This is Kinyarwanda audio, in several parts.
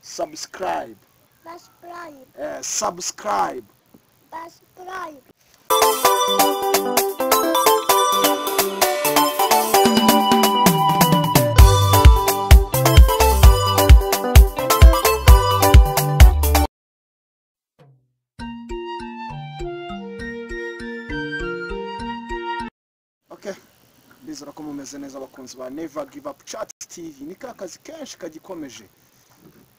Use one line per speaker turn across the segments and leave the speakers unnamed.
Subscribe.
Subscribe.
Subscribe.
Subscribe.
Okay. Bizera ko mumeze neza abakunzi ba Never Give Up Chat TV. Ni kakazi kenshi kagikomeje.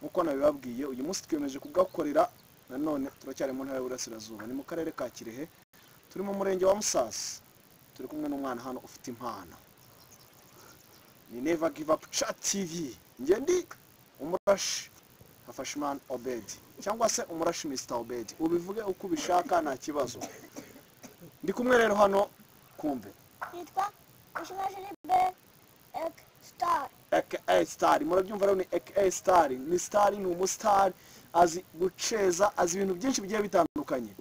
Uko nabibabwiye uyu munsi twiyemeje kugakorera nanone turacyari mu ntara y'Uburasirazuba. Ni mu karere ka Kirehe. Turi mu murenge wa Musasi. Turi kumwe n'umwana hano ufite impano. Ni Never Give Up Chat TV. Nge ndi umurashi Hafashimana Obed cyangwa se umurashi Mr Obed. Ubivuge uko ubishaka nta kibazo. Ndi kumwe rero hano kumbe.
Yitwa Ishimashiribe Star.
AKA Star. Murabyumva rero ni AKA Star. Ni Star ni umustar azi guceza azi ibintu byinshi bigiye bitandukanye.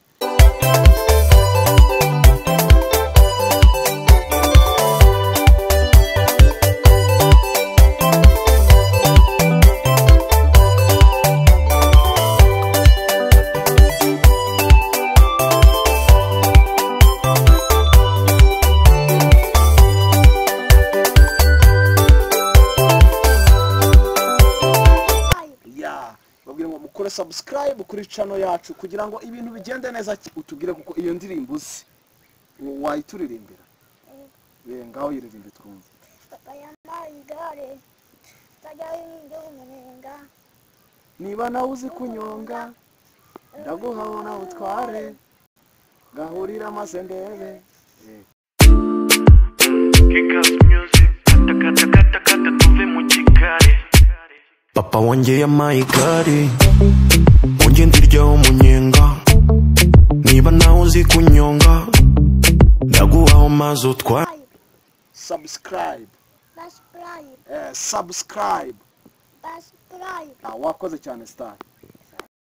Mukore subscribe kuri channel yacu kugira ngo ibintu bigende neza utubwire kuko iyo ndirimbo uzi wayituririmbira. Ngaho yiririmbe twumve.
Papa yambaye igare. Tajya y'umunyenga.
Niba nawe uzi kunyonga ndaguha na utware gahurira maze ndebe.
Papa wanjye yamaye igare wanjye ndiryaho umunyenga. Niba nawe uzi kunyonga ndaguhaho maze utware.
Subscribe.
Subscribe.
Subscribe.
Subscribe.
Wakoze cyane Star.